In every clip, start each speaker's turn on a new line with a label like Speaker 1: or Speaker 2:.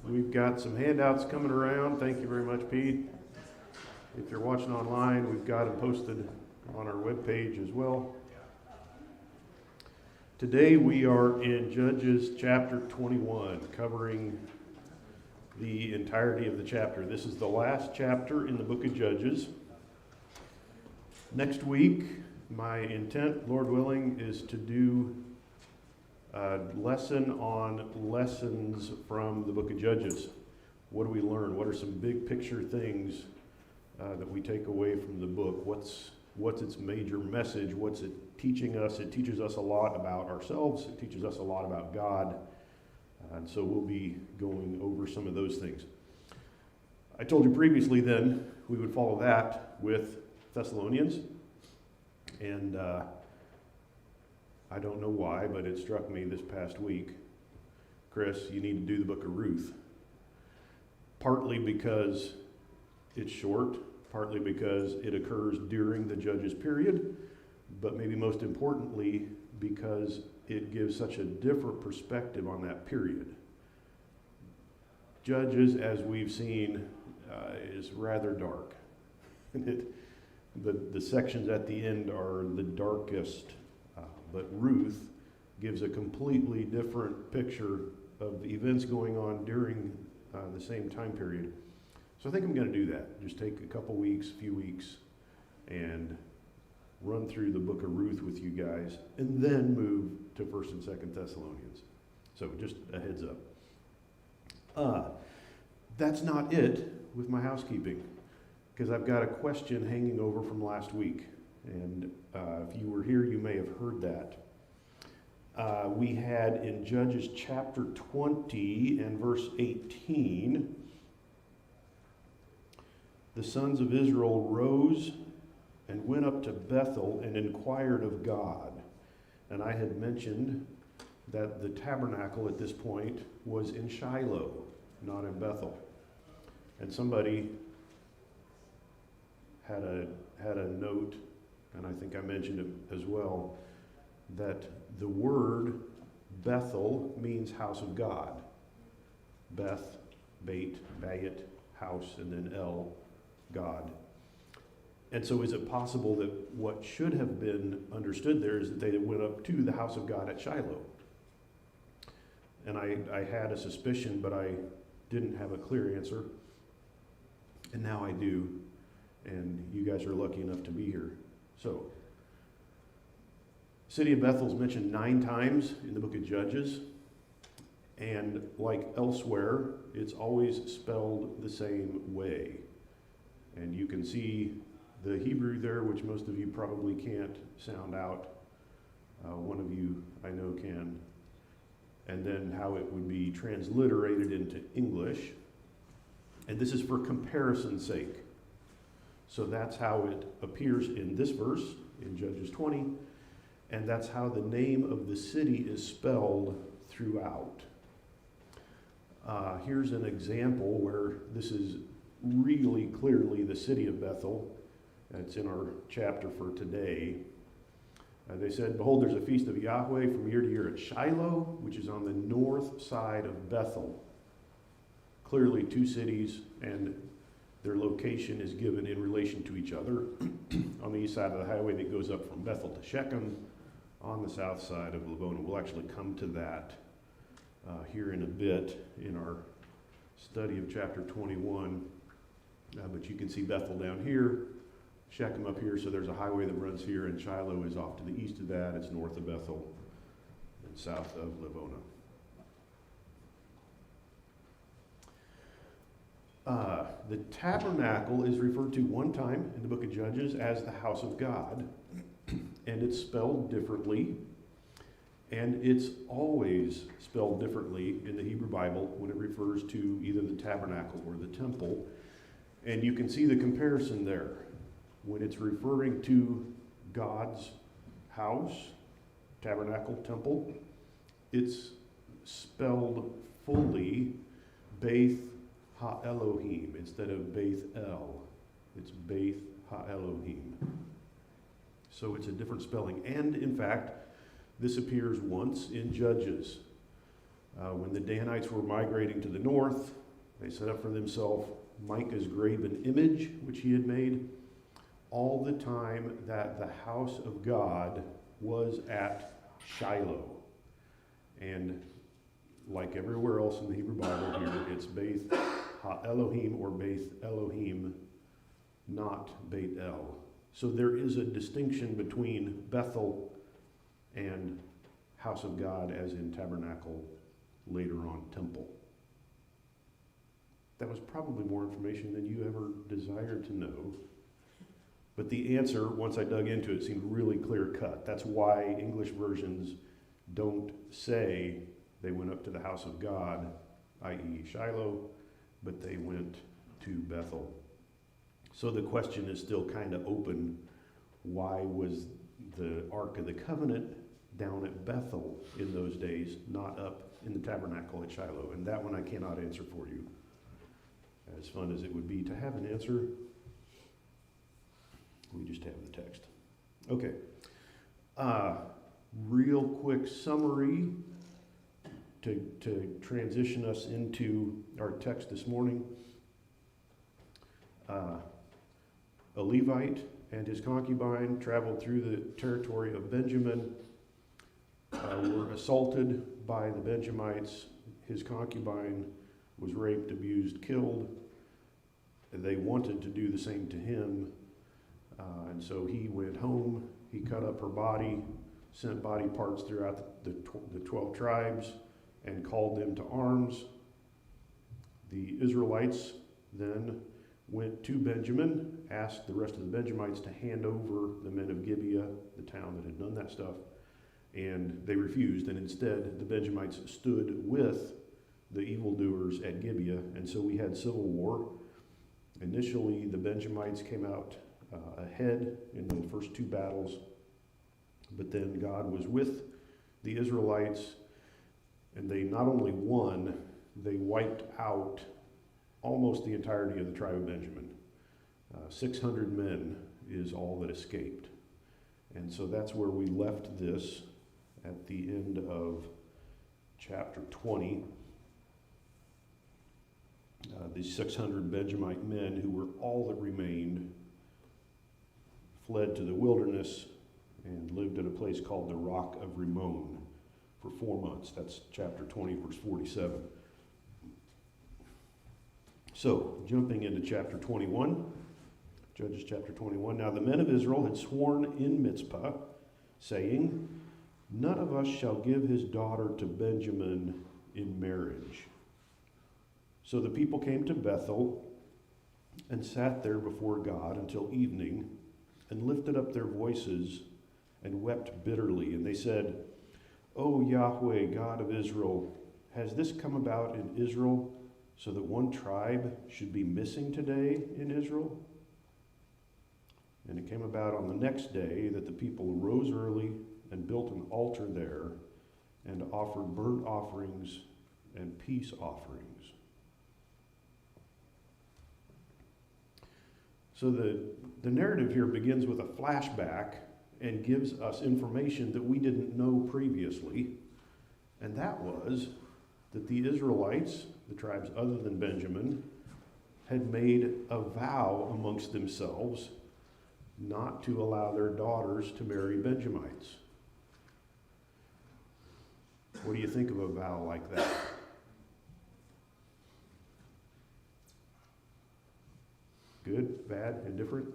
Speaker 1: We've got some handouts coming around. Thank you very much, Pete. If you're watching online, we've got them posted on our webpage as well. Today we are in Judges chapter 21, covering the entirety of the chapter. This is the last chapter in the book of Judges. Next week, my intent, Lord willing, is to do a lesson on lessons from the book of Judges. What do we learn? What are some big picture things that we take away from the book? What's its major message? What's it teaching us? It teaches us a lot about ourselves. It teaches us a lot about God. And so we'll be going over some of those things. I told you previously then we would follow that with Thessalonians. And I don't know why, but it struck me this past week. Kris, you need to do the book of Ruth. Partly because it's short, partly because it occurs during the Judges period, but maybe most importantly because it gives such a different perspective on that period. Judges, as we've seen, is rather dark. The sections at the end are the darkest, but Ruth gives a completely different picture of the events going on during the same time period. So I think I'm going to do that. Just take a couple weeks, few weeks, and run through the book of Ruth with you guys, and then move to 1st and 2nd Thessalonians. So just a heads up. That's not it with my housekeeping, because I've got a question hanging over from last week. And if you were here, you may have heard that. We had in Judges chapter 20 and verse 18, the sons of Israel rose and went up to Bethel and inquired of God. And I had mentioned that the tabernacle at this point was in Shiloh, not in Bethel. And somebody had a note, and I think I mentioned it as well, that the word Bethel means house of God. Beth, Beit, Bayit, house, and then El, God. And so is it possible that what should have been understood there is that they went up to the house of God at Shiloh? And I had a suspicion, but I didn't have a clear answer. And now I do. And you guys are lucky enough to be here. So, city of Bethel is mentioned 9 times in the book of Judges. And like elsewhere, it's always spelled the same way. And you can see the Hebrew there, which most of you probably can't sound out. One of you I know can. And then how it would be transliterated into English. And this is for comparison's sake. So that's how it appears in this verse, in Judges 20, and that's how the name of the city is spelled throughout. Here's an example where this is really clearly the city of Bethel. It's in our chapter for today. They said, "Behold, there's a feast of Yahweh from year to year at Shiloh, which is on the north side of Bethel." Clearly 2 cities, and their location is given in relation to each other. On the east side of the highway that goes up from Bethel to Shechem, on the south side of Lavona. We'll actually come to that here in a bit in our study of chapter 21. But you can see Bethel down here, Shechem up here, so there's a highway that runs here, and Shiloh is off to the east of that. It's north of Bethel and south of Lavona. The tabernacle is referred to 1 time in the book of Judges as the house of God, and it's spelled differently, and it's always spelled differently in the Hebrew Bible when it refers to either the tabernacle or the temple, and you can see the comparison there. When it's referring to God's house, tabernacle, temple, it's spelled fully Beth Ha-Elohim instead of Beth El. It's Beth Ha-Elohim. So it's a different spelling. And in fact, this appears once in Judges. When the Danites were migrating to the north, they set up for themselves Micah's graven image, which he had made, all the time that the house of God was at Shiloh. And like everywhere else in the Hebrew Bible here, it's Beth Ha-Elohim or Beth Elohim, not Beit El. So there is a distinction between Bethel and house of God, as in tabernacle, later on temple. That was probably more information than you ever desired to know. But the answer, once I dug into it, seemed really clear-cut. That's why English versions don't say they went up to the house of God, i.e. Shiloh, but they went to Bethel. So the question is still kind of open. Why was the Ark of the Covenant down at Bethel in those days, not up in the tabernacle at Shiloh? And that one I cannot answer for you. As fun as it would be to have an answer, we just have the text. Okay. Real quick summary to transition us into our text this morning. A Levite and his concubine traveled through the territory of Benjamin, were assaulted by the Benjamites. His concubine was raped, abused, killed. They wanted to do the same to him, and so he went home. He cut up her body, sent body parts throughout the 12 tribes, and called them to arms. The Israelites then went to Benjamin, asked the rest of the Benjamites to hand over the men of Gibeah, the town that had done that stuff, and they refused, and instead the Benjamites stood with the evildoers at Gibeah, and so we had civil war. Initially, the Benjamites came out ahead in the first two battles, but then God was with the Israelites, and they not only won, they wiped out almost the entirety of the tribe of Benjamin. 600 men is all that escaped. And so that's where we left this at the end of chapter 20. These 600 Benjamite men, who were all that remained, fled to the wilderness and lived at a place called the Rock of Rimmon for 4 months. That's chapter 20, verse 47. So, jumping into chapter 21, Judges chapter 21. Now the men of Israel had sworn in Mizpah, saying, "None of us shall give his daughter to Benjamin in marriage." So the people came to Bethel and sat there before God until evening, and lifted up their voices and wept bitterly. And they said, "O Yahweh, God of Israel, has this come about in Israel, so that one tribe should be missing today in Israel?" And it came about on the next day that the people arose early and built an altar there and offered burnt offerings and peace offerings. So the narrative here begins with a flashback and gives us information that we didn't know previously, and that was that the Israelites, the tribes other than Benjamin, had made a vow amongst themselves not to allow their daughters to marry Benjamites. What do you think of a vow like that? Good, bad, indifferent?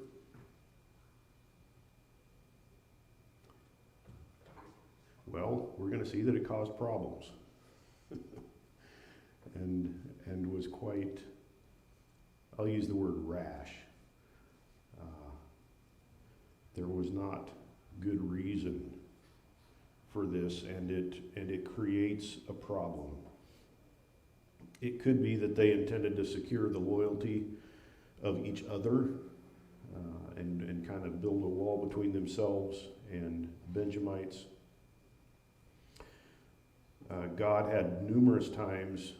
Speaker 1: Well, we're going to see that it caused problems. and was quite, I'll use the word rash. There was not good reason for this, and it creates a problem. It could be that they intended to secure the loyalty of each other and kind of build a wall between themselves and Benjamites. God had numerous times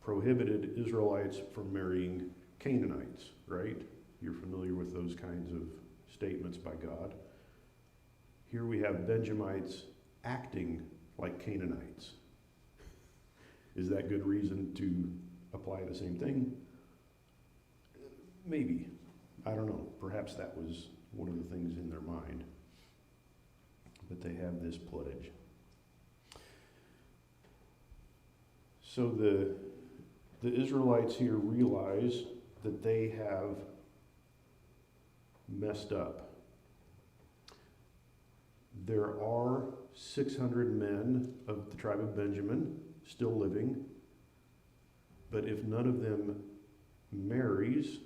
Speaker 1: prohibited Israelites from marrying Canaanites, right? You're familiar with those kinds of statements by God. Here we have Benjamites acting like Canaanites. Is that good reason to apply the same thing? Maybe. I don't know. Perhaps that was one of the things in their mind. But they have this pledge. So the Israelites here realize that they have messed up. There are 600 men of the tribe of Benjamin still living, but if none of them marries,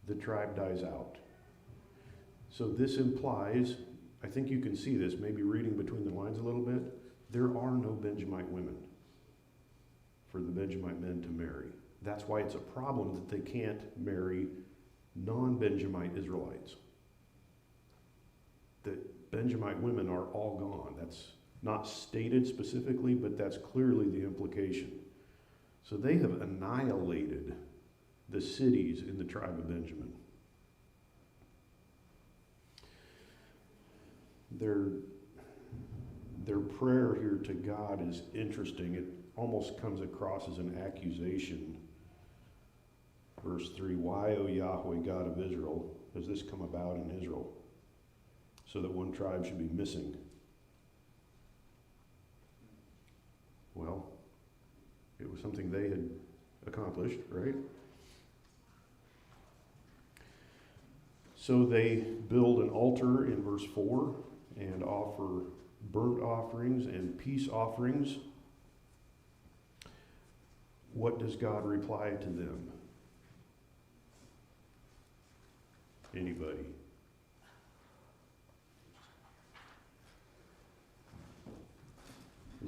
Speaker 1: the tribe dies out. So this implies, I think you can see this, maybe reading between the lines a little bit, there are no Benjamite women for the Benjamite men to marry. That's why it's a problem that they can't marry non-Benjamite Israelites. The Benjamite women are all gone. That's not stated specifically, but that's clearly the implication. So they have annihilated the cities in the tribe of Benjamin. Their prayer here to God is interesting. It almost comes across as an accusation. Verse 3, why, O Yahweh, God of Israel, has this come about in Israel, so that one tribe should be missing? Well, it was something they had accomplished, right? So they build an altar in verse 4 and offer burnt offerings and peace offerings. What does God reply to them? Anybody?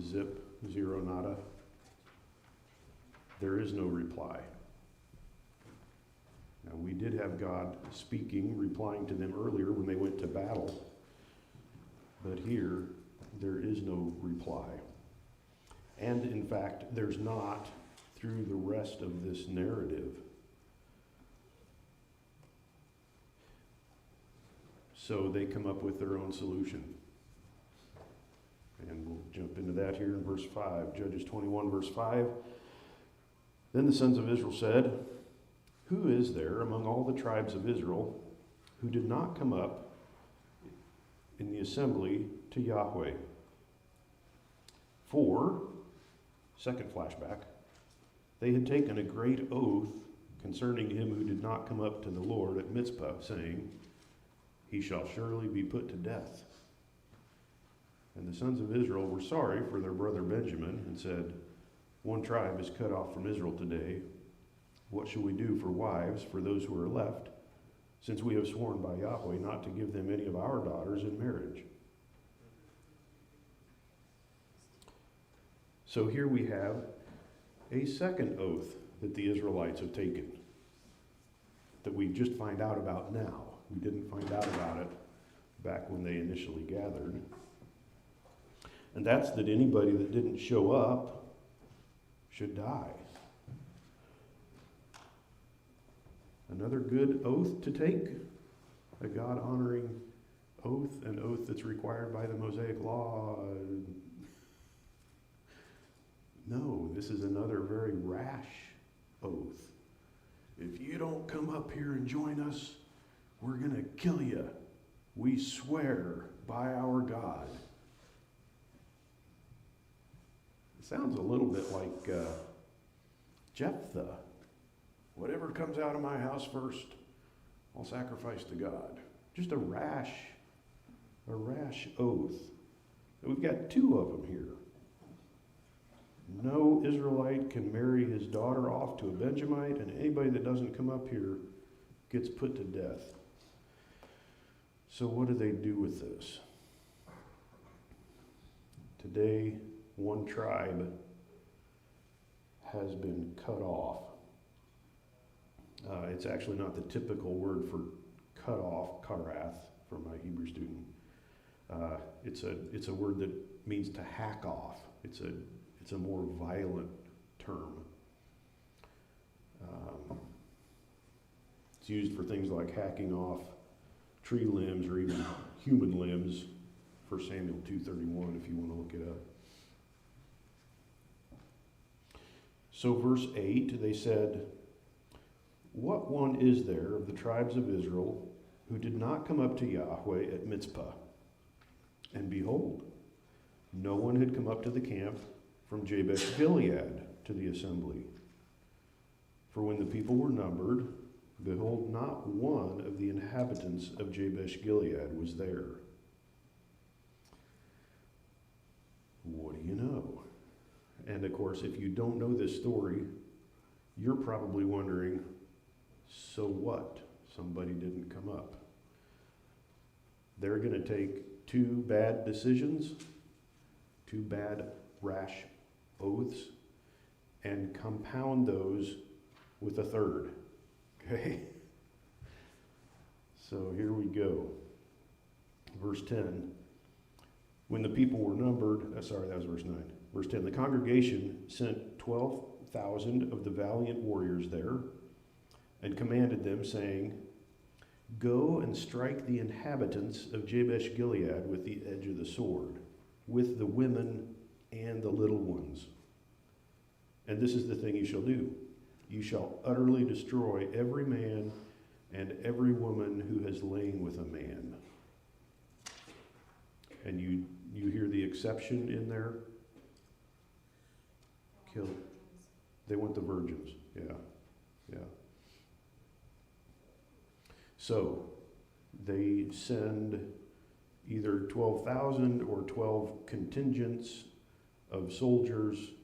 Speaker 1: Zip, zero, nada. There is no reply. Now, we did have God speaking, replying to them earlier when they went to battle. But here, there is no reply. And in fact, there's not through the rest of this narrative. So they come up with their own solution. And we'll jump into that here in verse 5. Judges 21, verse 5. Then the sons of Israel said, who is there among all the tribes of Israel who did not come up in the assembly to Yahweh? For, second flashback, they had taken a great oath concerning him who did not come up to the Lord at Mizpah, saying, he shall surely be put to death. And the sons of Israel were sorry for their brother Benjamin and said, one tribe is cut off from Israel today. What shall we do for wives for those who are left, since we have sworn by Yahweh not to give them any of our daughters in marriage? So here we have a second oath that the Israelites have taken that we just find out about now. We didn't find out about it back when they initially gathered. And that's that anybody that didn't show up should die. Another good oath to take, a God-honoring oath, an oath that's required by the Mosaic Law. No, this is another very rash oath. If you don't come up here and join us, we're going to kill you. We swear by our God. It sounds a little bit like Jephthah. Whatever comes out of my house first, I'll sacrifice to God. Just a rash oath. We've got two of them here. No Israelite can marry his daughter off to a Benjamite, and anybody that doesn't come up here gets put to death. So what do they do with this? Today, one tribe has been cut off. It's actually not the typical word for cut off, karath, from my Hebrew student. It's a word that means to hack off. It's a more violent term. It's used for things like hacking off tree limbs or even human limbs. 1 Samuel 2:31, if you want to look it up. So verse 8, they said, "What one is there of the tribes of Israel who did not come up to Yahweh at Mizpah? And behold, no one had come up to the camp from Jabesh Gilead to the assembly. For when the people were numbered, behold, not one of the inhabitants of Jabesh Gilead was there." What do you know? And of course, if you don't know this story, you're probably wondering, so what? Somebody didn't come up. They're going to take two bad decisions, two bad rash oaths, and compound those with a third. Okay? So here we go. Verse 10. When the people were numbered, that was verse 9. Verse 10, the congregation sent 12,000 of the valiant warriors there and commanded them, saying, "Go and strike the inhabitants of Jabesh Gilead with the edge of the sword, with the women and the little ones. And this is the thing you shall do. You shall utterly destroy every man and every woman who has lain with a man." And you hear the exception in there? Kill. They want the virgins. Yeah. So they send either 12,000 or 12 contingents of soldiers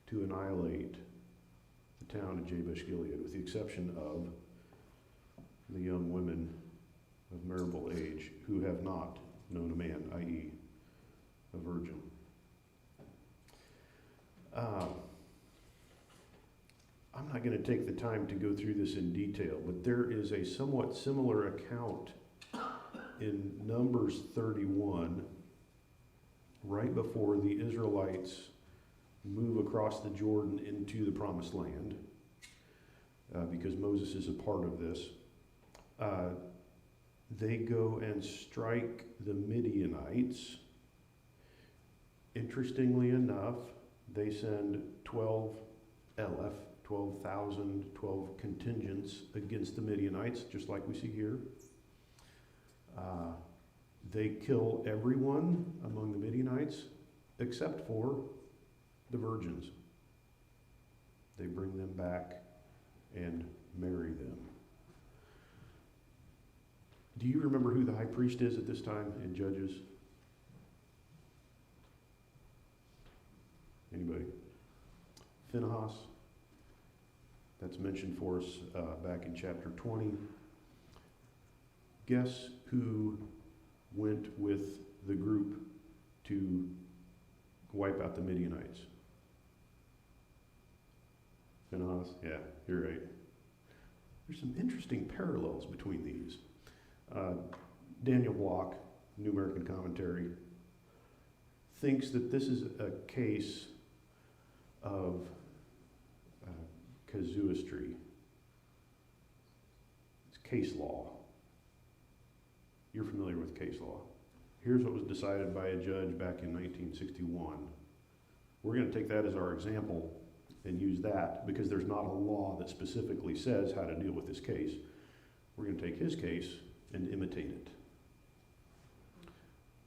Speaker 1: to annihilate the town of Jabesh Gilead, with the exception of the young women of marriageable age who have not known a man, i.e., a virgin. I'm not going to take the time to go through this in detail, but there is a somewhat similar account in Numbers 31, right before the Israelites move across the Jordan into the Promised Land, because Moses is a part of this. They go and strike the Midianites. Interestingly enough, they send 12,000, 12 contingents against the Midianites, just like we see here. They kill everyone among the Midianites except for the virgins. They bring them back and marry them. Do you remember who the high priest is at this time in Judges? Anybody? Phinehas. That's mentioned for us back in chapter 20. Guess who went with the group to wipe out the Midianites? Phinehas? Yeah, you're right. There's some interesting parallels between these. Daniel Block, New American Commentary, thinks that this is a case of casuistry. It's case law. You're familiar with case law. Here's what was decided by a judge back in 1961. We're going to take that as our example and use that because there's not a law that specifically says how to deal with this case. We're going to take his case and imitate it.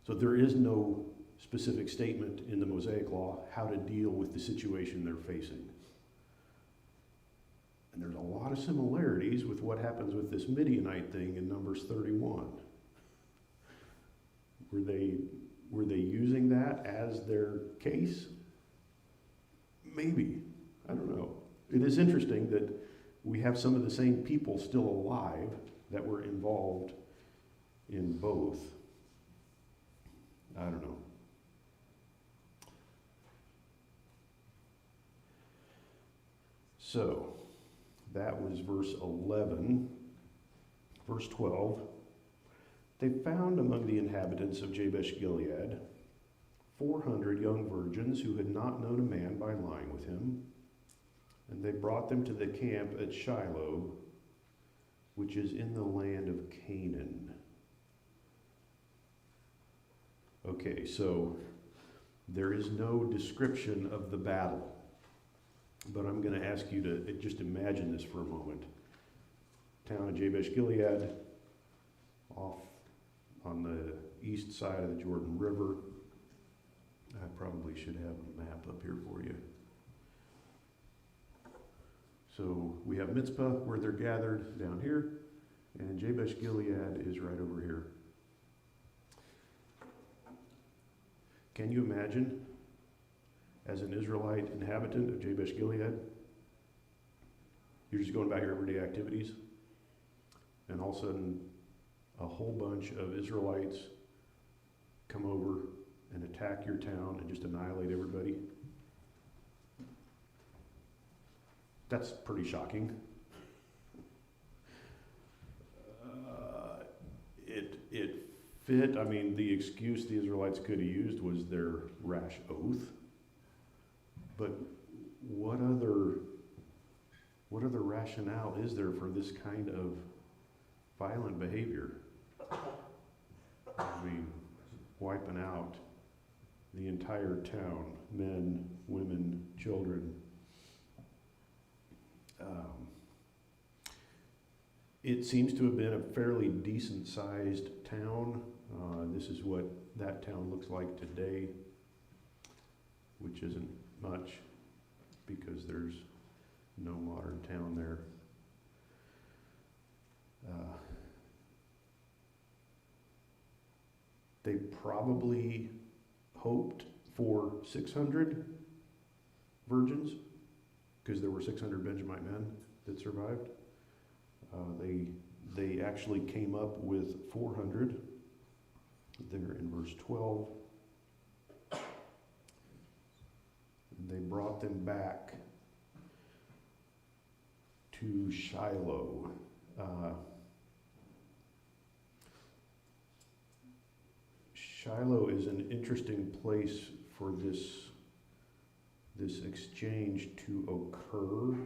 Speaker 1: So there is no specific statement in the Mosaic Law how to deal with the situation they're facing. And there's a lot of similarities with what happens with this Midianite thing in Numbers 31. Were they using that as their case? Maybe. I don't know. It is interesting that we have some of the same people still alive that were involved in both. I don't know. So, that was verse 11. Verse 12. They found among the inhabitants of Jabesh Gilead 400 young virgins who had not known a man by lying with him, and they brought them to the camp at Shiloh, which is in the land of Canaan. Okay, so there is no description of the battle. But I'm going to ask you to just imagine this for a moment. Town of Jabesh Gilead, off on the east side of the Jordan River. I probably should have a map up here for you. So we have Mitzpah, where they're gathered, down here, and Jabesh Gilead is right over here. Can you imagine, as an Israelite inhabitant of Jabesh Gilead, you're just going about your everyday activities, and all of a sudden a whole bunch of Israelites come over and attack your town and just annihilate everybody? That's pretty shocking. It fit. I mean, the excuse the Israelites could have used was their rash oath. But what other rationale is there for this kind of violent behavior? I mean, wiping out the entire town, men, women, children. It seems to have been a fairly decent-sized town. This is what that town looks like today, which isn't much because there's no modern town there. They probably hoped for 600 virgins, because there were 600 Benjamite men that survived. They actually came up with 400 there in verse 12. They brought them back to Shiloh. Shiloh is an interesting place for this exchange to occur.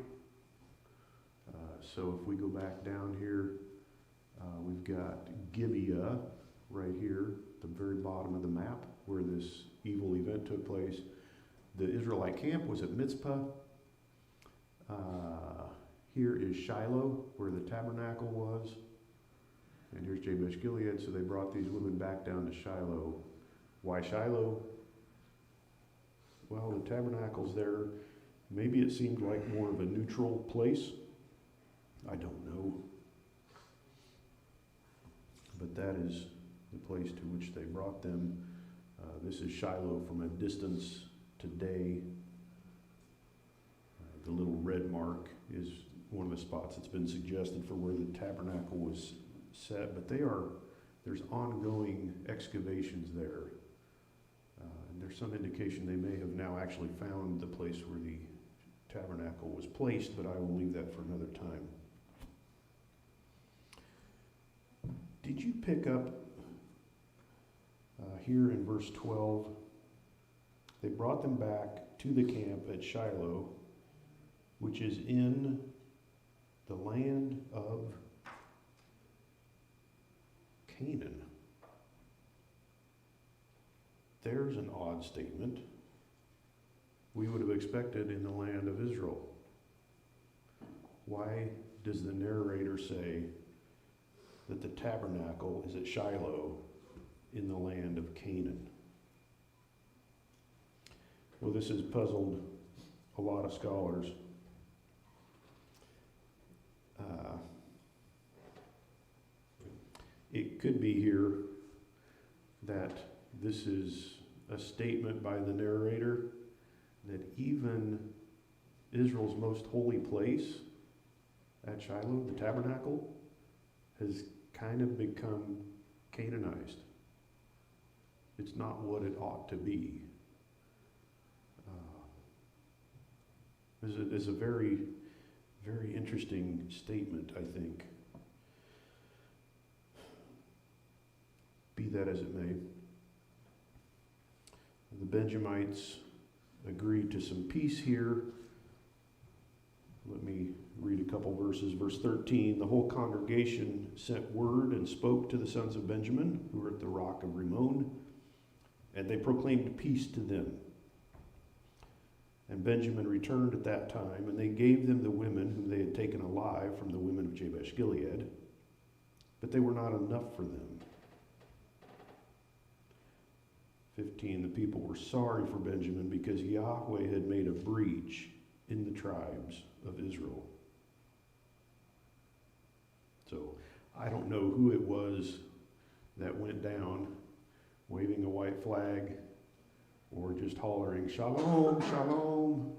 Speaker 1: So if we go back down here, we've got Gibeah right here, the very bottom of the map, where this evil event took place. The Israelite camp was at Mitzpah. Here is Shiloh, where the tabernacle was. And here's Jabesh Gilead, so they brought these women back down to Shiloh. Why Shiloh? Well, the tabernacle's there. Maybe it seemed like more of a neutral place. I don't know. But that is the place to which they brought them. This is Shiloh from a distance today. The little red mark is one of the spots that's been suggested for where the tabernacle was set, but there's ongoing excavations there. And there's some indication they may have now actually found the place where the tabernacle was placed, but I will leave that for another time. Did you pick up here in verse 12? They brought them back to the camp at Shiloh, which is in the land of Canaan. There's an odd statement. We would have expected in the land of Israel. Why does the narrator say that the tabernacle is at Shiloh in the land of Canaan? Well, this has puzzled a lot of scholars. It could be here that this is a statement by the narrator that even Israel's most holy place at Shiloh, the tabernacle, has kind of become Canaanized. It's not what it ought to be. It's a very, very interesting statement, I think. Be that as it may, the Benjamites agreed to some peace here. Let me read a couple verses. Verse 13, the whole congregation sent word and spoke to the sons of Benjamin, who were at the rock of Rimmon, and they proclaimed peace to them. And Benjamin returned at that time, and they gave them the women whom they had taken alive from the women of Jabesh Gilead, but they were not enough for them. 15, the people were sorry for Benjamin because Yahweh had made a breach in the tribes of Israel. So I don't know who it was that went down waving a white flag or just hollering, "Shalom, shalom,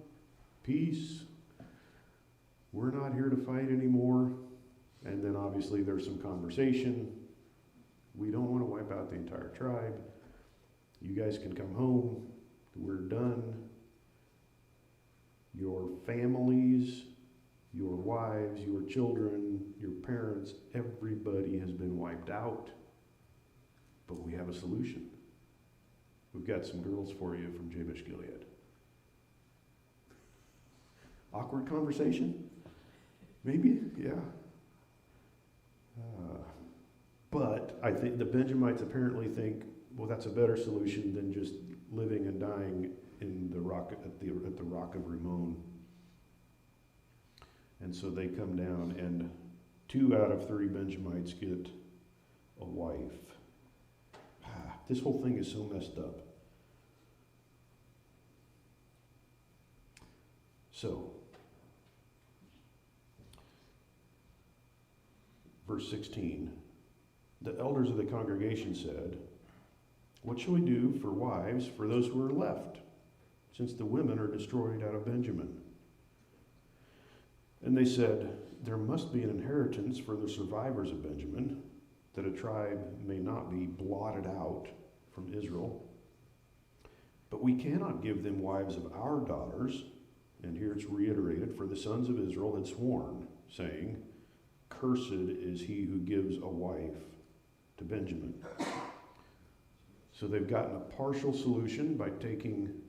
Speaker 1: peace. We're not here to fight anymore." And then obviously there's some conversation. We don't want to wipe out the entire tribe. You guys can come home. We're done. Your families, your wives, your children, your parents, everybody has been wiped out. But we have a solution. We've got some girls for you from Jabesh Gilead. Awkward conversation? Maybe, yeah. But I think the Benjamites apparently think, well, that's a better solution than just living and dying in the rock at the rock of Rimmon. And so they come down, and 2 out of 3 Benjamites get a wife. This whole thing is so messed up. So, verse 16, the elders of the congregation said, "What shall we do for wives for those who are left, since the women are destroyed out of Benjamin?" And they said, "There must be an inheritance for the survivors of Benjamin, that a tribe may not be blotted out from Israel. But we cannot give them wives of our daughters." And here it's reiterated, "For the sons of Israel had sworn, saying, 'Cursed is he who gives a wife to Benjamin.'" So they've gotten a partial solution by taking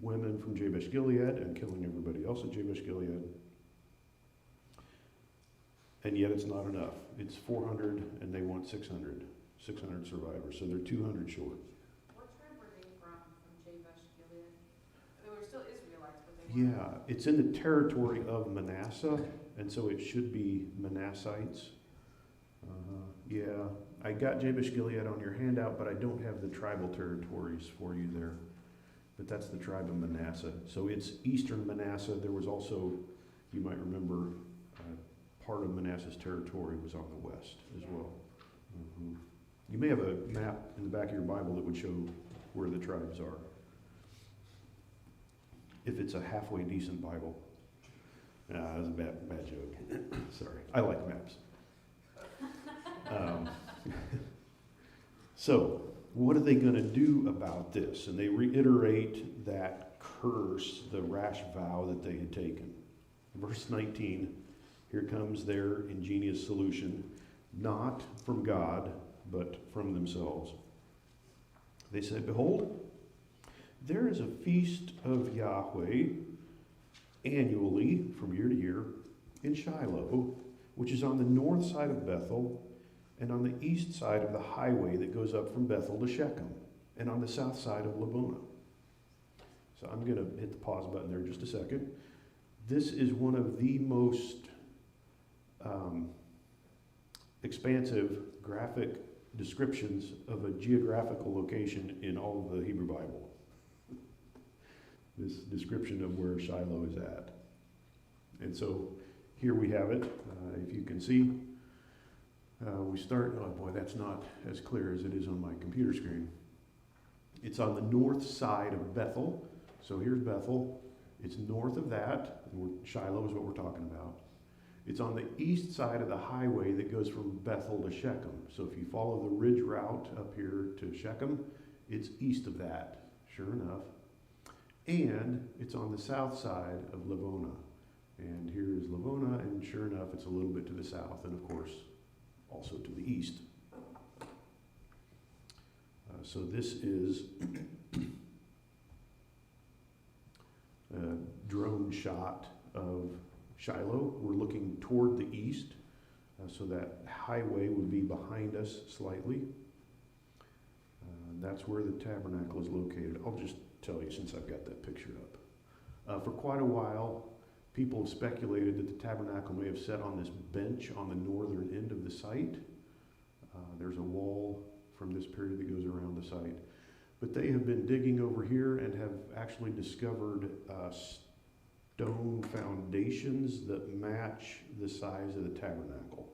Speaker 1: women from Jabesh Gilead and killing everybody else at Jabesh Gilead. And yet it's not enough. It's 400 and they want 600 survivors. So they're 200 short.
Speaker 2: What tribe were they from Jabesh Gilead? They were still Israelites, but they weren't.
Speaker 1: Yeah, it's in the territory of Manasseh, and so it should be Manassites. Yeah, I got Jabesh Gilead on your handout, but I don't have the tribal territories for you there. But that's the tribe of Manasseh. So it's eastern Manasseh. There was also, you might remember, part of Manasseh's territory was on the west as well. You may have a map in the back of your Bible that would show where the tribes are. If it's a halfway decent Bible. That was a bad joke. Sorry. I like maps. So, what are they going to do about this? And they reiterate that curse, the rash vow that they had taken. Verse 19, here comes their ingenious solution, not from God, but from themselves. They said, "Behold, there is a feast of Yahweh annually from year to year in Shiloh, which is on the north side of Bethel, and on the east side of the highway that goes up from Bethel to Shechem, and on the south side of Lebonah." So I'm going to hit the pause button there just a second. This is one of the most expansive graphic descriptions of a geographical location in all of the Hebrew Bible. This description of where Shiloh is at. And so here we have it. If you can see, we start, oh boy, that's not as clear as it is on my computer screen. It's on the north side of Bethel. So here's Bethel. It's north of that. And Shiloh is what we're talking about. It's on the east side of the highway that goes from Bethel to Shechem. So if you follow the ridge route up here to Shechem, it's east of that, sure enough. And it's on the south side of Lebonah. And here is Lebonah, and sure enough, it's a little bit to the south, and of course, also to the east. So this is a drone shot of Shiloh. We're looking toward the east, so that highway would be behind us slightly. That's where the tabernacle is located. I'll just tell you since I've got that picture up. For quite a while, people have speculated that the tabernacle may have sat on this bench on the northern end of the site. There's a wall from this period that goes around the site. But they have been digging over here and have actually discovered stone foundations that match the size of the tabernacle.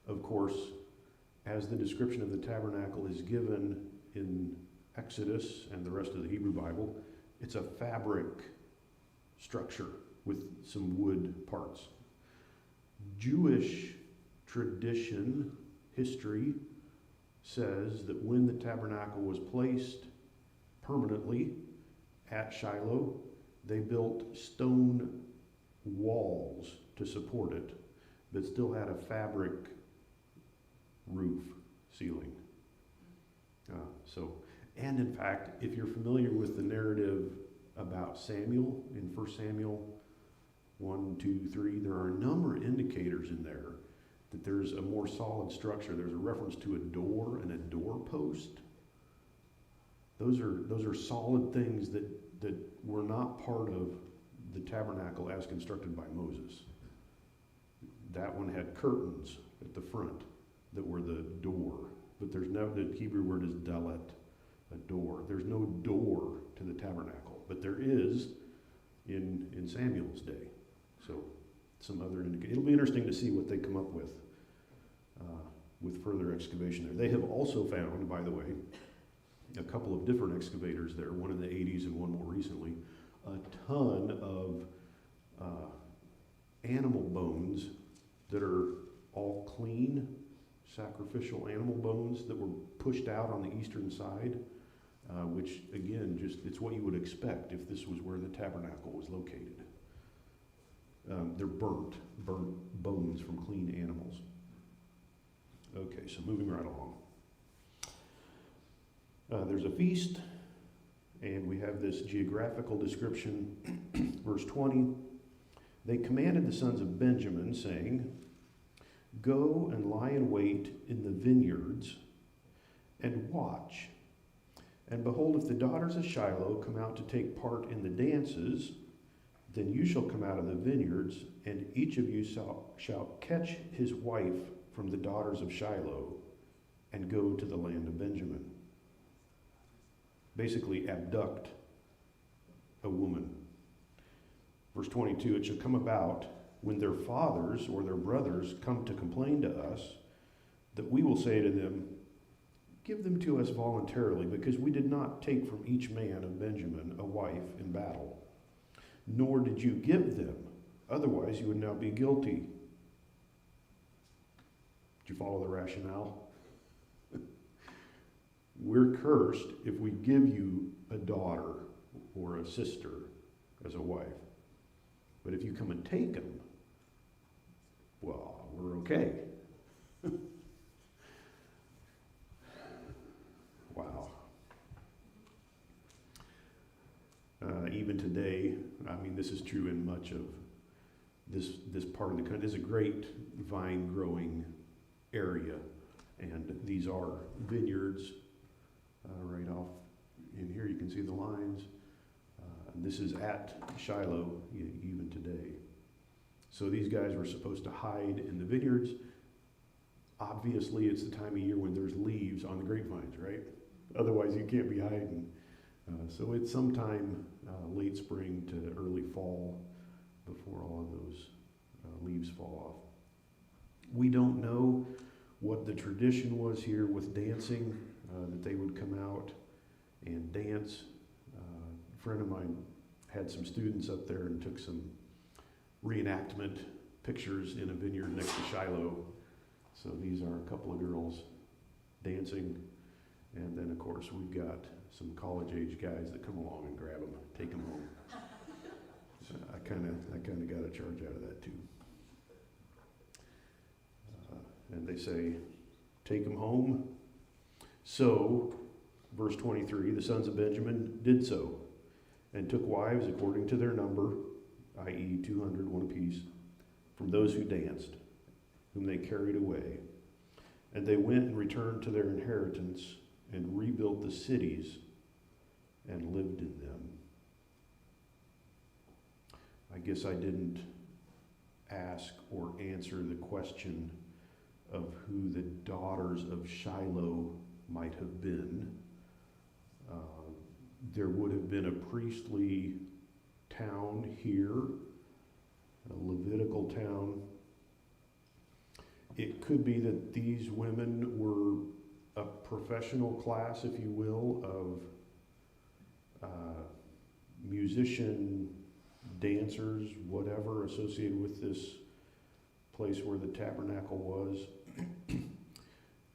Speaker 1: Of course, as the description of the tabernacle is given in Exodus and the rest of the Hebrew Bible, it's a fabric structure with some wood parts. Jewish tradition, history, says that when the tabernacle was placed permanently at Shiloh, they built stone walls to support it that still had a fabric roof ceiling. And in fact, if you're familiar with the narrative about Samuel in 1 Samuel 1, 2, 3, there are a number of indicators in there that there's a more solid structure. There's a reference to a door and a doorpost. Those are solid things that were not part of the tabernacle as constructed by Moses. That one had curtains at the front that were the door. But there's no, the Hebrew word is dalet, a door. There's no door to the tabernacle, but there is in Samuel's day. So some other indicators. It'll be interesting to see what they come up with further excavation there. They have also found, by the way, a couple of different excavators there, one in the 80s and one more recently, a ton of animal bones that are all clean, sacrificial animal bones that were pushed out on the eastern side, which again, it's what you would expect if this was where the tabernacle was located. They're burnt bones from clean animals. Okay, so moving right along. There's a feast, and we have this geographical description. Verse 20, they commanded the sons of Benjamin, saying, "Go and lie in wait in the vineyards and watch. And behold, if the daughters of Shiloh come out to take part in the dances, then you shall come out of the vineyards, and each of you shall catch his wife from the daughters of Shiloh and go to the land of Benjamin." Basically, abduct a woman. Verse 22, it shall come about when their fathers or their brothers come to complain to us that we will say to them, "Give them to us voluntarily, because we did not take from each man of Benjamin a wife in battle. Nor did you give them, otherwise you would now be guilty." Did you follow the rationale? We're cursed if we give you a daughter or a sister as a wife. But if you come and take them, well, we're okay. Wow. Even today, I mean, this is true in much of this part of the country. It's a great vine growing area, and these are vineyards. Right off in here, you can see the lines. This is at Shiloh even today. So these guys were supposed to hide in the vineyards. Obviously, it's the time of year when there's leaves on the grapevines, right? Otherwise, you can't be hiding. So it's sometime late spring to early fall before all of those leaves fall off. We don't know what the tradition was here with dancing, that they would come out and dance. A friend of mine had some students up there and took some reenactment pictures in a vineyard next to Shiloh. So these are a couple of girls dancing. And then, of course, we've got some college-age guys that come along and grab them, take them home. So I kind of got a charge out of that, too. And they say, "Take them home." So, verse 23, the sons of Benjamin did so, and took wives according to their number, i.e. 200, one apiece, from those who danced, whom they carried away. And they went and returned to their inheritance, and rebuilt the cities, and lived in them. guess I didn't ask or answer the question of who the daughters of Shiloh might have been. There would have been a priestly town here, a Levitical town. It could be that these women were a professional class, if you will, of musician, dancers, whatever, associated with this place where the tabernacle was.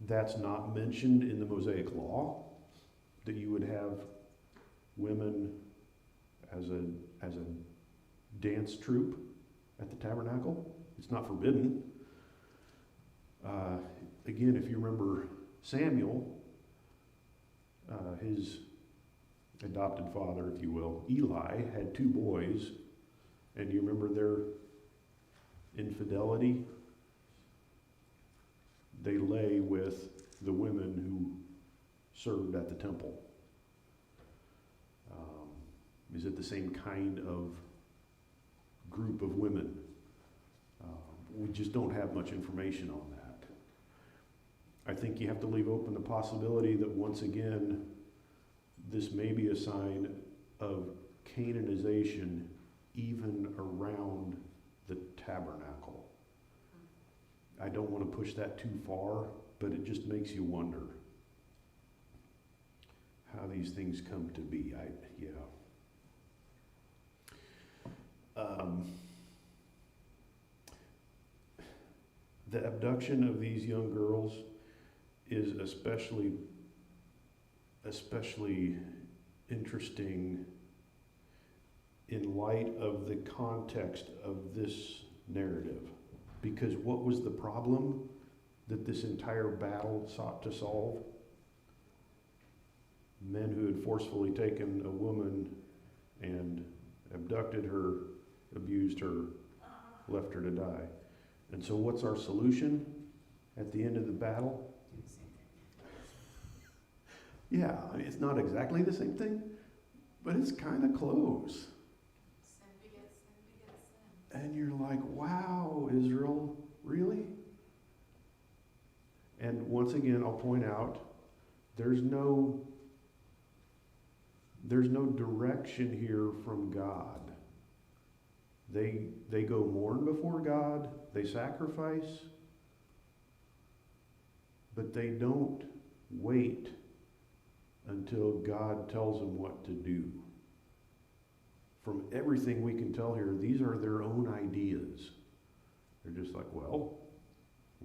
Speaker 1: That's not mentioned in the Mosaic Law, that you would have women as a dance troupe at the tabernacle. It's not forbidden. Again, if you remember Samuel, his adopted father, if you will, Eli, had 2 boys, and you remember their infidelity? They lay with the women who served at the temple. Is it the same kind of group of women? We just don't have much information on that. I think you have to leave open the possibility that once again, this may be a sign of Canaanization even around the tabernacle. I don't want to push that too far, but it just makes you wonder how these things come to be. The abduction of these young girls is especially interesting in light of the context of this narrative. Because what was the problem that this entire battle sought to solve? Men who had forcefully taken a woman and abducted her, abused her, left her to die. And so what's our solution at the end of the battle?
Speaker 2: Do the same thing.
Speaker 1: Yeah, I mean, it's not exactly the same thing, but it's kind of close.
Speaker 2: Sin begets sin.
Speaker 1: And you're like, wow, Israel, really? And once again, I'll point out, there's no direction here from God. They go mourn before God, they sacrifice, but they don't wait until God tells them what to do. From everything we can tell here, these are their own ideas. They're just like, well,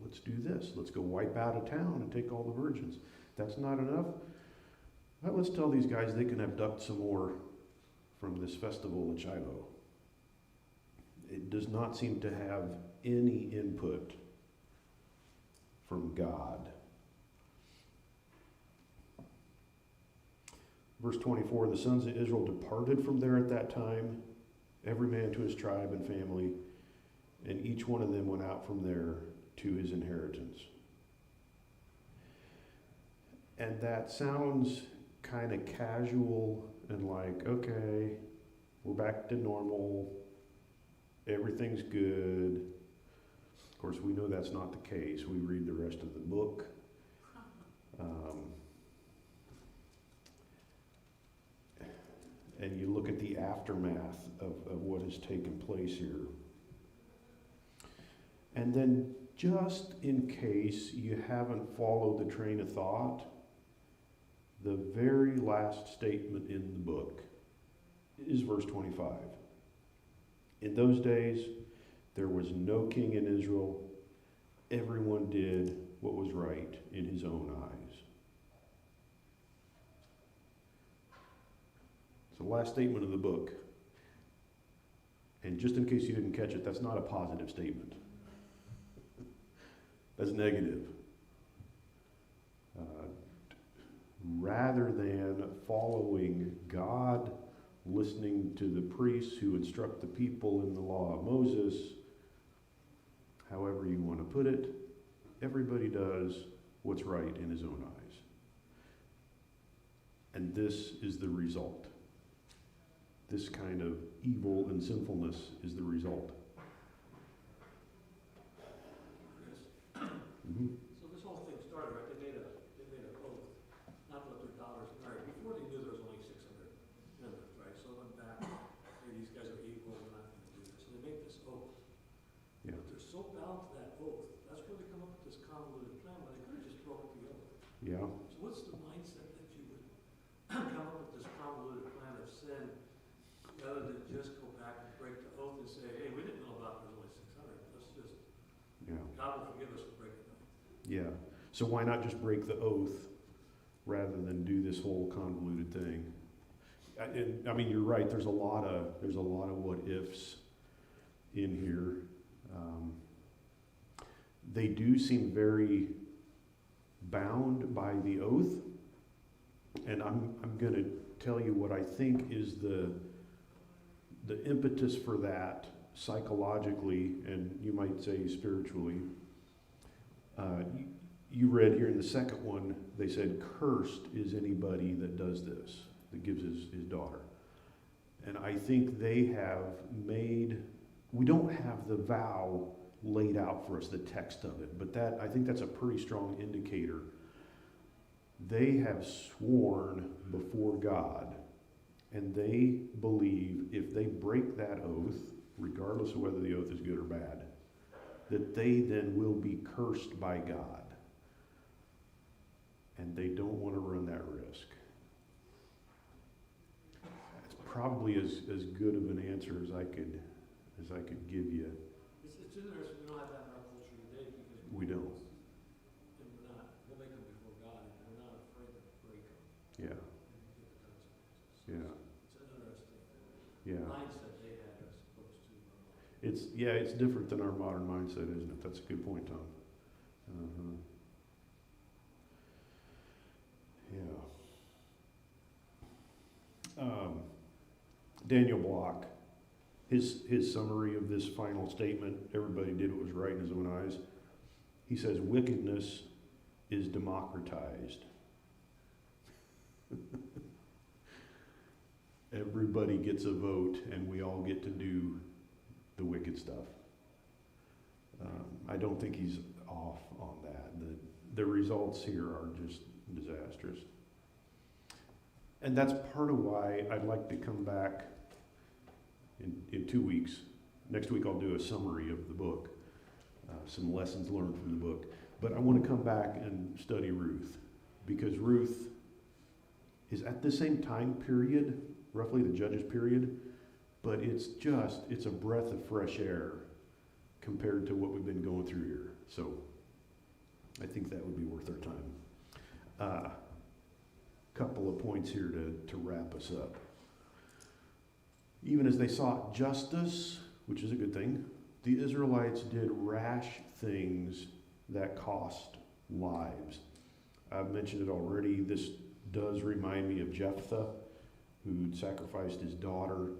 Speaker 1: let's do this. Let's go wipe out a town and take all the virgins. That's not enough. Well, let's tell these guys they can abduct some more from this festival at Shiloh. It does not seem to have any input from God. Verse 24, the sons of Israel departed from there at that time, every man to his tribe and family, and each one of them went out from there to his inheritance. And that sounds kind of casual and like, okay, we're back to normal, everything's good. Of course, we know that's not the case. We read the rest of the book. And you look at the aftermath of what has taken place here. And then, just in case you haven't followed the train of thought, the very last statement in the book is verse 25. In those days, there was no king in Israel. Everyone did what was right in his own eyes. It's the last statement of the book. And just in case you didn't catch it, that's not a positive statement. That's negative. Rather than following God, listening to the priests who instruct the people in the law of Moses, however you want to put it, everybody does what's right in his own eyes. And this is the result. this kind of evil and sinfulness is the result. Mm-hmm.
Speaker 3: So this whole thing started, right? They made an oath not to let their daughters marry. Before they knew there was only 600 members, right? So it went back, hey, these guys are equal, we're not going to do this. So they make this oath.
Speaker 1: Yeah.
Speaker 3: But they're so bound to that oath. That's where they come up with this convoluted plan, where they could have just broken the oath.
Speaker 1: Yeah.
Speaker 3: So what's the mindset that you would come up with this convoluted plan of sin, rather than just go back and break the oath and say, hey, we didn't know about there's only 600. Let's just,
Speaker 1: Yeah.
Speaker 3: God will forgive us for breaking the oath.
Speaker 1: Yeah. So why not just break the oath rather than do this whole convoluted thing? I mean, you're right. There's a lot of what ifs in here. They do seem very bound by the oath, and I'm going to tell you what I think is the impetus for that psychologically, and you might say spiritually. You read here in the second one, they said, cursed is anybody that does this, that gives his daughter. And I think they have made, we don't have the vow laid out for us, the text of it, but I think that's a pretty strong indicator. They have sworn before God, and they believe if they break that oath, regardless of whether the oath is good or bad, that they then will be cursed by God. And they don't want to run that risk. That's probably as good of an answer as I could give you.
Speaker 3: It's interesting, we don't have that in our culture today because
Speaker 1: We don't.
Speaker 3: And we'll make them before God, and we're not afraid to break them
Speaker 1: Yeah,
Speaker 3: and get the consequences.
Speaker 1: yeah,
Speaker 3: It's an interesting
Speaker 1: yeah.
Speaker 3: mindset they had as opposed to.
Speaker 1: It's different than our modern mindset, isn't it? That's a good point, Tom. Uh-huh. Yeah. Daniel Block, his summary of this final statement, everybody did what was right in his own eyes. He says, wickedness is democratized. Everybody gets a vote, and we all get to do the wicked stuff. I don't think he's off on that. The results here are just disastrous. And that's part of why I'd like to come back in 2 weeks. Next week I'll do a summary of the book, some lessons learned from the book. But I want to come back and study Ruth, because Ruth is at the same time period, roughly the Judges period, but it's a breath of fresh air compared to what we've been going through here. So I think that would be worth our time. Couple of points here to wrap us up. Even as they sought justice, which is a good thing, the Israelites did rash things that cost lives. I've mentioned it already. This does remind me of Jephthah, who sacrificed his daughter.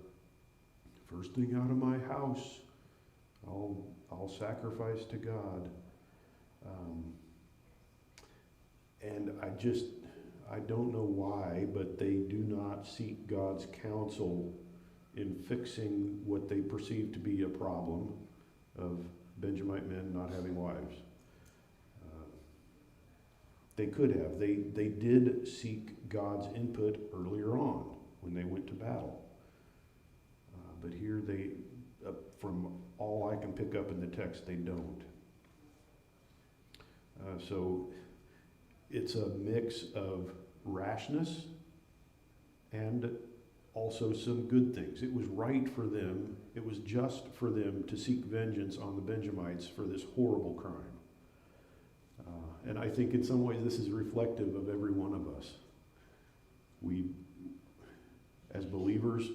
Speaker 1: First thing out of my house, I'll sacrifice to God. And I don't know why, but they do not seek God's counsel in fixing what they perceive to be a problem of Benjamite men not having wives. They could have. They did seek God's input earlier on when they went to battle. But here from all I can pick up in the text, they don't. So it's a mix of rashness and also some good things. It was right for them, it was just for them to seek vengeance on the Benjamites for this horrible crime. And I think in some ways this is reflective of every one of us. We, as believers,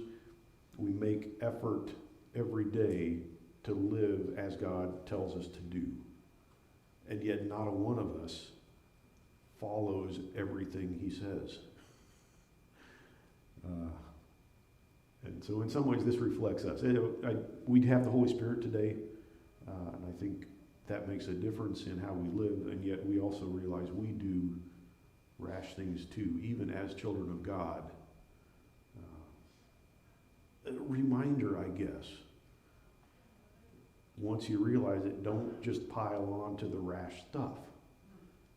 Speaker 1: we make effort every day to live as God tells us to do. And yet not a one of us follows everything he says. And so in some ways this reflects us. We have the Holy Spirit today, and I think that makes a difference in how we live, and yet we also realize we do rash things too, even as children of God. a reminder, I guess. Once you realize it, don't just pile on to the rash stuff.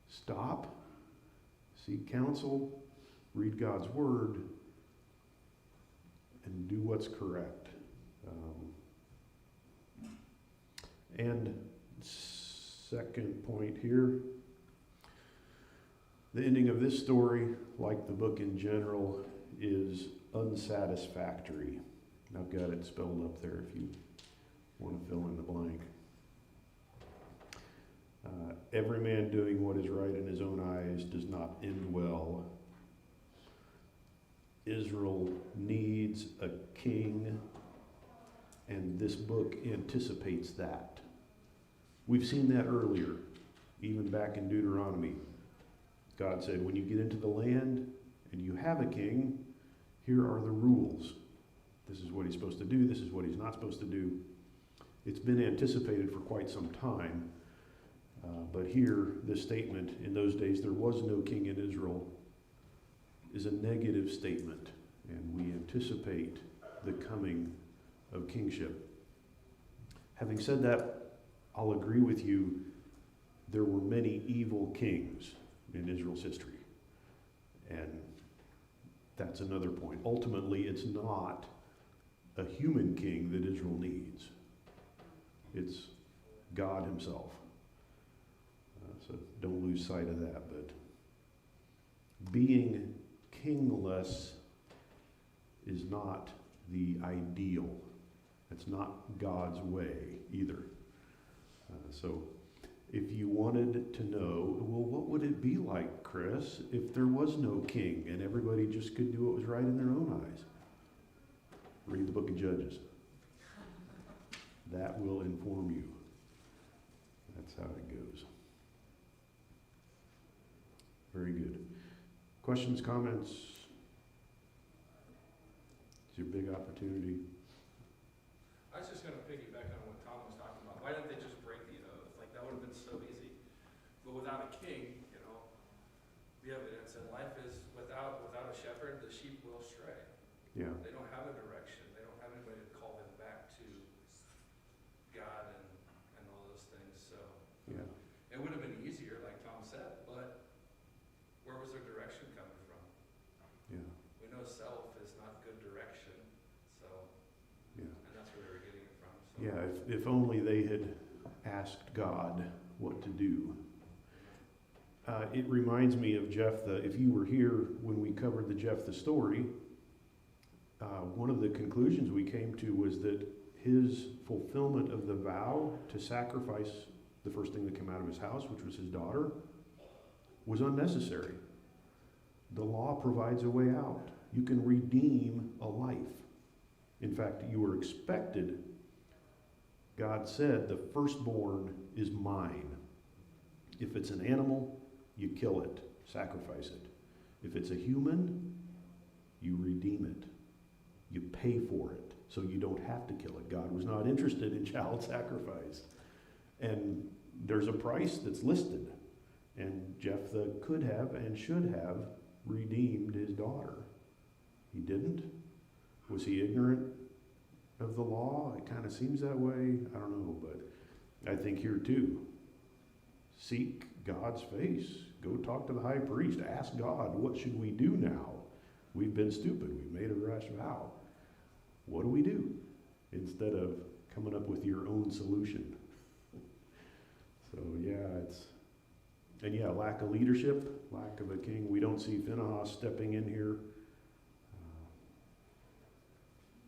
Speaker 1: Stop, seek counsel, read God's word, and do what's correct. And second point here, the ending of this story, like the book in general, is unsatisfactory. I've got it spelled up there if you want to fill in the blank. Every man doing what is right in his own eyes does not end well. Israel needs a king, and this book anticipates that. We've seen that earlier, even back in Deuteronomy. God said, when you get into the land and you have a king, here are the rules. This is what he's supposed to do. This is what he's not supposed to do. It's been anticipated for quite some time. But here, this statement, in those days there was no king in Israel, is a negative statement. And we anticipate the coming of kingship. Having said that, I'll agree with you, there were many evil kings in Israel's history. And that's another point. Ultimately, it's not a human king that Israel needs. It's God himself. So don't lose sight of that. But being kingless is not the ideal. It's not God's way either. So if you wanted to know, well, what would it be like, Kris, if there was no king and everybody just could do what was right in their own eyes? Read the book of Judges. That will inform you. That's how it goes. Very good. Questions, comments? It's your big opportunity.
Speaker 4: I was just going to piggyback on what Tom was talking about. Why didn't they just break the oath? Like, that would have been so easy. But without a king, the evidence in life is without a shepherd, the sheep will stray.
Speaker 1: Yeah.
Speaker 4: They don't have a direction. They don't have anybody to call them back to God and all those things. So
Speaker 1: Yeah.
Speaker 4: it would have been easier, like Tom said, but where was their direction coming from?
Speaker 1: Yeah.
Speaker 4: We know self is not good direction, so,
Speaker 1: Yeah.
Speaker 4: and that's where they were getting it from. So.
Speaker 1: Yeah, if only they had asked God what to do. It reminds me of Jephthah. If you were here when we covered the Jephthah story, one of the conclusions we came to was that his fulfillment of the vow to sacrifice the first thing that came out of his house, which was his daughter, was unnecessary. The law provides a way out. You can redeem a life. In fact, you were expected. God said, the firstborn is mine. If it's an animal, you kill it, sacrifice it. If it's a human, you redeem it. You pay for it, so you don't have to kill it. God was not interested in child sacrifice. And there's a price that's listed. And Jephthah could have and should have redeemed his daughter. He didn't. Was he ignorant of the law? It kind of seems that way. I don't know, but I think here too, seek God's face. Go talk to the high priest. Ask God, what should we do now? We've been stupid. We've made a rash vow. What do we do? Instead of coming up with your own solution. So yeah, lack of leadership, lack of a king. We don't see Phinehas stepping in here.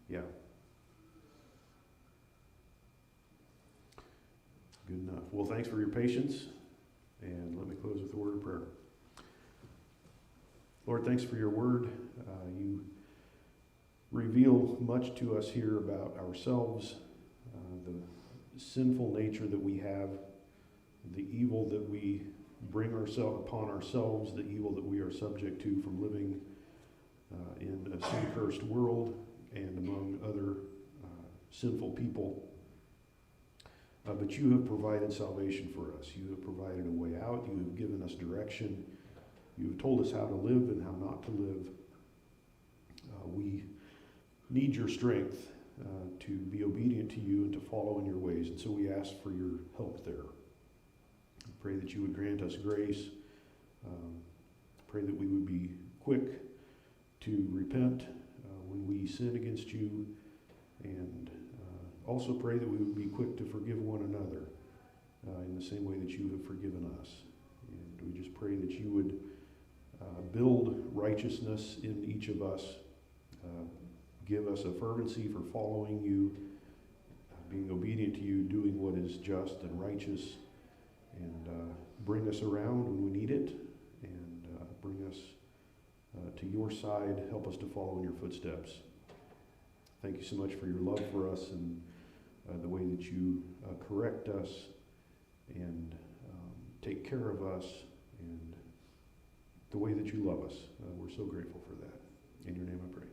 Speaker 1: Yeah. Good enough. Well, thanks for your patience. And let me close with a word of prayer. Lord, thanks for your word. You reveal much to us here about ourselves, the sinful nature that we have, the evil that we bring upon ourselves, the evil that we are subject to from living in a sin-cursed world and among other sinful people. But you have provided salvation for us. You have provided a way out. You have given us direction. You have told us how to live and how not to live. We need your strength to be obedient to you and to follow in your ways. And so we ask for your help there. Pray that you would grant us grace. Pray that we would be quick to repent when we sin against you, and also pray that we would be quick to forgive one another in the same way that you have forgiven us. And we just pray that you would build righteousness in each of us, give us a fervency for following you, being obedient to you, doing what is just and righteous, and bring us around when we need it, and bring us to your side. Help us to follow in your footsteps. Thank you so much for your love for us and the way that you correct us and take care of us, and the way that you love us. We're so grateful for that. In your name I pray.